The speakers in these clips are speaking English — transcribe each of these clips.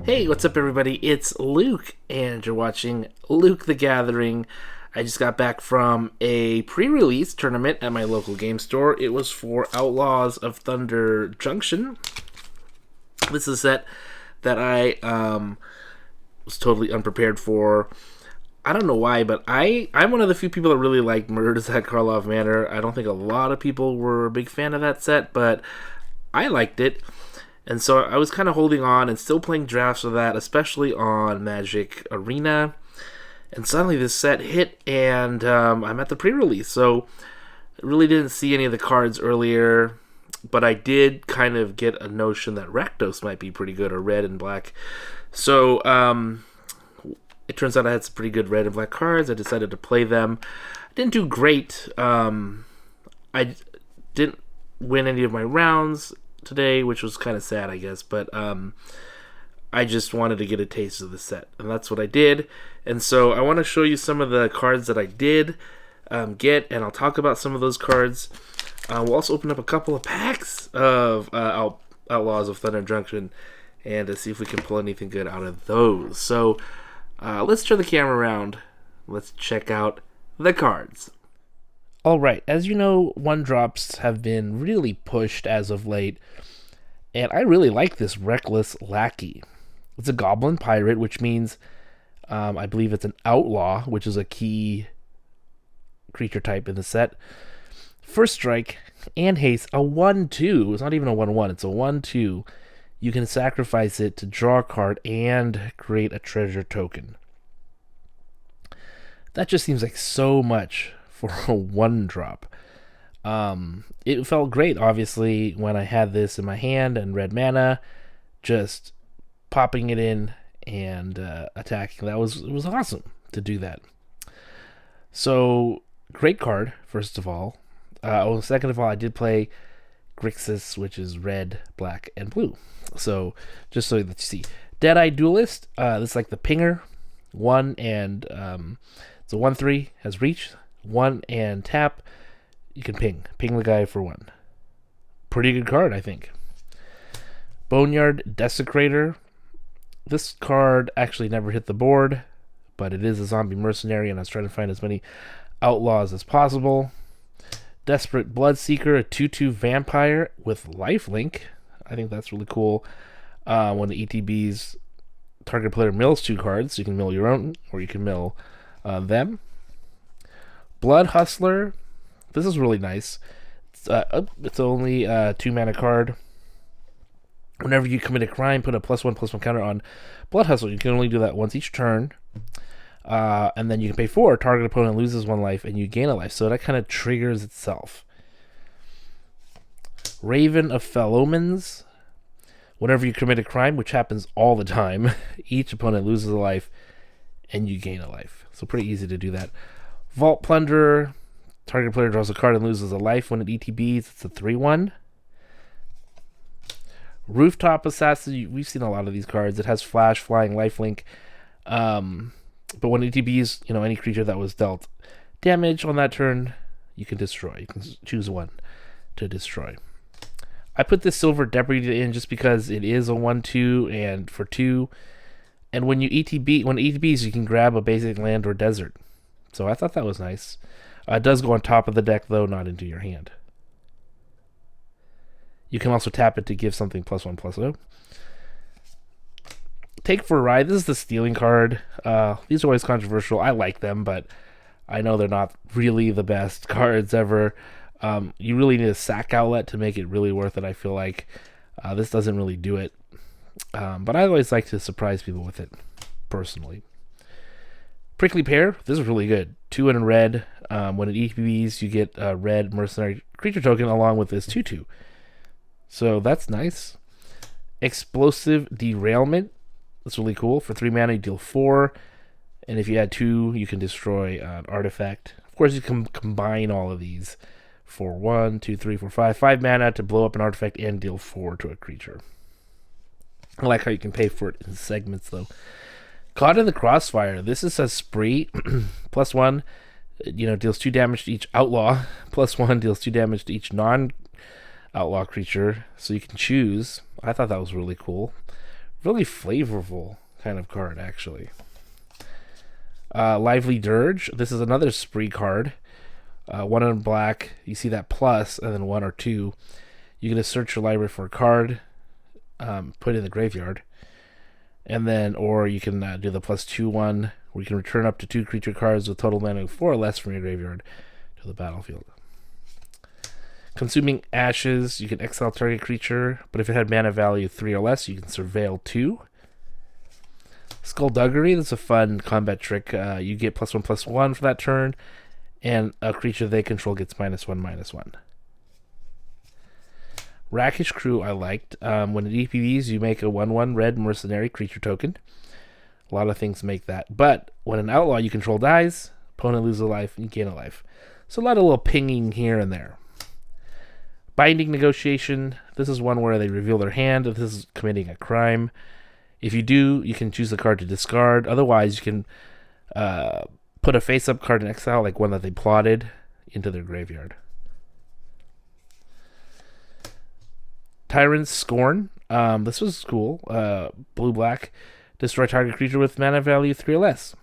Hey, what's up, everybody? It's Luke, and you're watching Luke the Gathering. I just got back from a pre-release tournament at my local game store. It was for Outlaws of Thunder Junction. This is a set that I was totally unprepared for. I don't know why, but I'm one of the few people that really like Murders at Karlov Manor. I don't think a lot of people were a big fan of that set, but I liked it. And so I was kind of holding on and still playing drafts of that, especially on Magic Arena. And suddenly this set hit, and I'm at the pre-release. So I really didn't see any of the cards earlier, but I did kind of get a notion that Rakdos might be pretty good, or red and black. So it turns out I had some pretty good red and black cards. I decided to play them. I didn't do great. I didn't win any of my rounds today, which was kind of sad, I guess, but I just wanted to get a taste of the set, and that's what I did. And so I want to show you some of the cards that I did get, and I'll talk about some of those cards. We'll also open up a couple of packs of Outlaws of Thunder Junction and see if we can pull anything good out of those. So let's turn the camera around. Let's check out the cards. Alright, as you know, 1-drops have been really pushed as of late, and I really like this Reckless Lackey. It's a Goblin Pirate, which means I believe it's an Outlaw, which is a key creature type in the set. First strike and haste, a 1/2. It's not even a 1/1, it's a 1/2. You can sacrifice it to draw a card and create a treasure token. That just seems like so much for a 1-drop. It felt great, obviously, when I had this in my hand and red mana, just popping it in and attacking. It was awesome to do that. So, great card, first of all. Second of all, I did play Grixis, which is red, black, and blue. So, just so that you see. Deadeye Duelist, this is like the pinger. 1 and it's a 1/3, has reach. 1 and tap, you can ping the guy for 1. Pretty good card, I think. Boneyard Desecrator. This card actually never hit the board, but it is a zombie mercenary, and I was trying to find as many outlaws as possible. Desperate Bloodseeker, a 2/2 vampire with lifelink. I think that's really cool. When the ETBs, target player mills 2 cards, so you can mill your own, or you can mill them. Blood Hustler. This is really nice. It's only a 2-mana card. Whenever you commit a crime, put a +1/+1 counter on Blood Hustler. You can only do that once each turn. And then you can pay 4. Target opponent loses 1 life, and you gain a life. So that kind of triggers itself. Raven of Fell Omens. Whenever you commit a crime, which happens all the time, each opponent loses a life, and you gain a life. So pretty easy to do that. Vault Plunderer. Target player draws a card and loses a life when it ETBs. It's a 3/1. Rooftop Assassin. We've seen a lot of these cards. It has flash, flying, lifelink. But when it ETBs, any creature that was dealt damage on that turn, you can destroy. You can choose 1 to destroy. I put this Silver Debris in just because it is a 1/2 and for 2. And when it ETBs, you can grab a basic land or desert. So I thought that was nice. It does go on top of the deck, though, not into your hand. You can also tap it to give something +1/+0. Take for a Ride. This is the stealing card. These are always controversial. I like them, but I know they're not really the best cards ever. You really need a sack outlet to make it really worth it, I feel like. This doesn't really do it. But I always like to surprise people with it, personally. Prickly Pear, this is really good. 2 in red. When it ETBs, you get a red mercenary creature token along with this 2/2. So that's nice. Explosive Derailment. That's really cool. For 3 mana, you deal 4. And if you add 2, you can destroy an artifact. Of course, you can combine all of these for 1, 2, 3, 4, 5. 5 mana to blow up an artifact and deal 4 to a creature. I like how you can pay for it in segments, though. Caught in the Crossfire. This is a spree. +1, deals 2 damage to each outlaw. +1 deals 2 damage to each non-outlaw creature. So you can choose. I thought that was really cool. really flavorful kind of card, actually. Lively Dirge. This is another spree card. 1 in black. You see that plus, and then 1 or 2. You get to search your library for a card, put it in the graveyard, and then, or you can do the +2 one, where you can return up to 2 creature cards with total mana of 4 or less from your graveyard to the battlefield. Consuming Ashes. You can exile target creature, but if it had mana value 3 or less, you can surveil 2. Skullduggery. That's a fun combat trick. You get +1/+1 for that turn, and a creature they control gets -1/-1. Rakish Crew I liked. When it EPBs, you make a 1/1 red mercenary creature token. A lot of things make that. But when an outlaw you control dies, opponent loses a life, and you gain a life. So a lot of little pinging here and there. Binding Negotiation. This is one where they reveal their hand if this is committing a crime. If you do, you can choose the card to discard. Otherwise, you can put a face-up card in exile, like one that they plotted, into their graveyard. Tyrant's Scorn. This was cool. Blue-black. Destroy target creature with mana value 3 or less.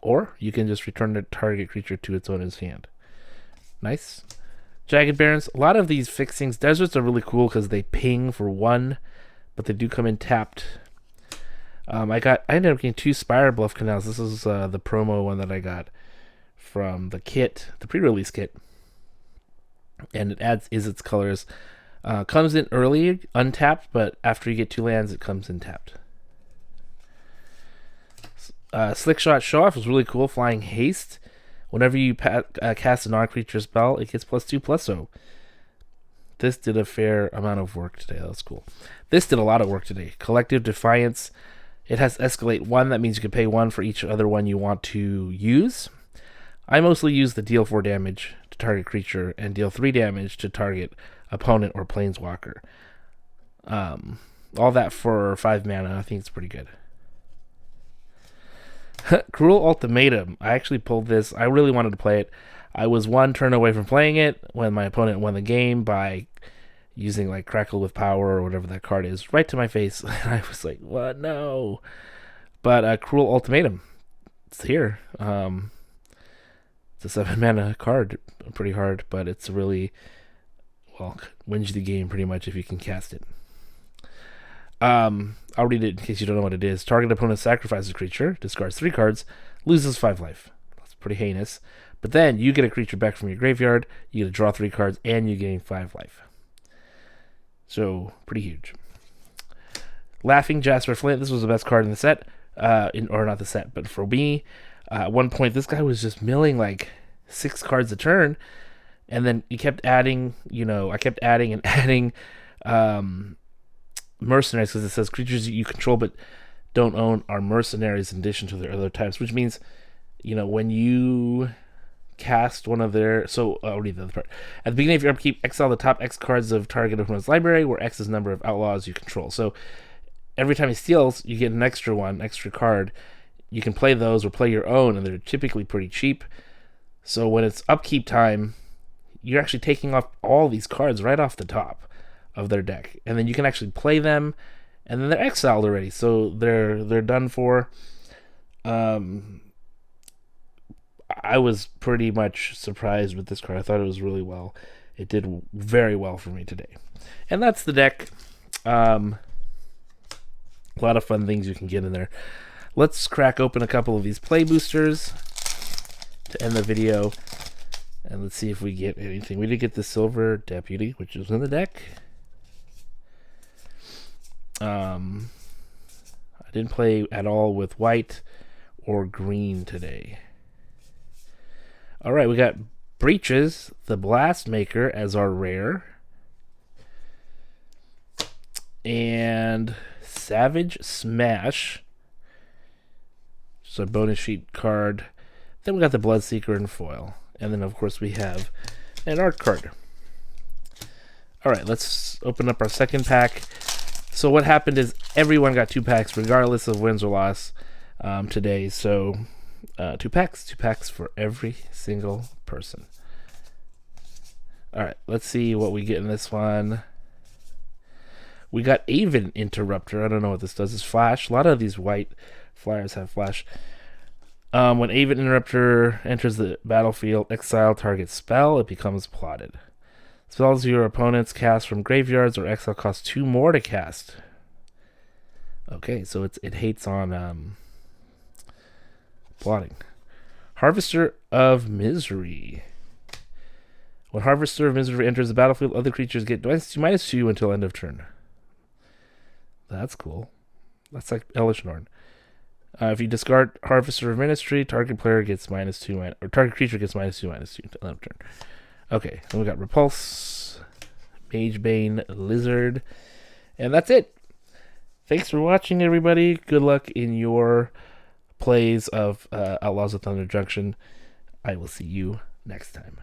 Or you can just return the target creature to its owner's hand. Nice. Jagged Barrens. A lot of these fixings. Deserts are really cool because they ping for 1, but they do come in tapped. I ended up getting 2 Spire Bluff Canals. This is the promo one that I got from the kit, the pre-release kit. And it adds Izzet's colors. Comes in early, untapped, but after you get 2 lands, it comes in tapped. Slickshot Show Off was really cool. Flying Haste. Whenever you cast a non-creature spell, it gets +2/+0. This did a fair amount of work today. That was cool. This did a lot of work today. Collective Defiance. It has Escalate 1. That means you can pay 1 for each other one you want to use. I mostly use the deal 4 damage to target creature and deal 3 damage to target opponent or planeswalker. All that for 5 mana. I think it's pretty good. Cruel Ultimatum. I actually pulled this. I really wanted to play it. I was 1 turn away from playing it when my opponent won the game by using like Crackle with Power or whatever that card is right to my face. And I was like, what? No. But Cruel Ultimatum. It's here. It's a 7 mana card. Pretty hard, but it's really, well, wins the game pretty much if you can cast it. I'll read it in case you don't know what it is. Target opponent sacrifices a creature, discards 3 cards, loses 5 life. That's pretty heinous. But then you get a creature back from your graveyard, you get to draw 3 cards, and you gain 5 life. So, pretty huge. Laughing Jasper Flint. This was the best card in the set. Or not the set, but for me. At one point, this guy was just milling like 6 cards a turn. And then he kept adding, I kept adding and adding mercenaries, because it says creatures you control but don't own are mercenaries in addition to their other types, which means, when you cast one of their... So, I'll read the other part. At the beginning of your upkeep, exile the top X cards of target opponent's library, where X is the number of outlaws you control. So, every time he steals, you get an extra card. You can play those or play your own, and they're typically pretty cheap. So, when it's upkeep time, you're actually taking off all these cards right off the top of their deck, and then you can actually play them, and then they're exiled already, so they're done for. I was pretty much surprised with this card. I thought it was really well. It did very well for me today, and that's the deck. A lot of fun things you can get in there. Let's crack open a couple of these play boosters to end the video, and let's see if we get anything. We did get the Silver Deputy, which is in the deck. I didn't play at all with white or green today. Alright, we got Breaches, the Blast Maker as our rare. And Savage Smash. Just a bonus sheet card. Then we got the Bloodseeker in foil. And then, of course, we have an art card. Alright, let's open up our second pack. So what happened is everyone got 2 packs, regardless of wins or loss today. So 2 packs for every single person. All right, let's see what we get in this one. We got Aven Interrupter. I don't know what this does. It's flash. A lot of these white flyers have flash. When Aven Interrupter enters the battlefield, exile target spell. It becomes plotted. Spells your opponents cast from graveyards or exile cost 2 more to cast. Okay, so it hates on plotting. Harvester of Misery. When Harvester of Misery enters the battlefield, other creatures get -2/-2 until end of turn. That's cool. That's like Elvish Norn. If you discard Harvester of Ministry, target player gets -2, or target creature gets -2/-2 until end of turn. Okay, then we got Repulse, Magebane, Lizard, and that's it. Thanks for watching, everybody. Good luck in your plays of Outlaws of Thunder Junction. I will see you next time.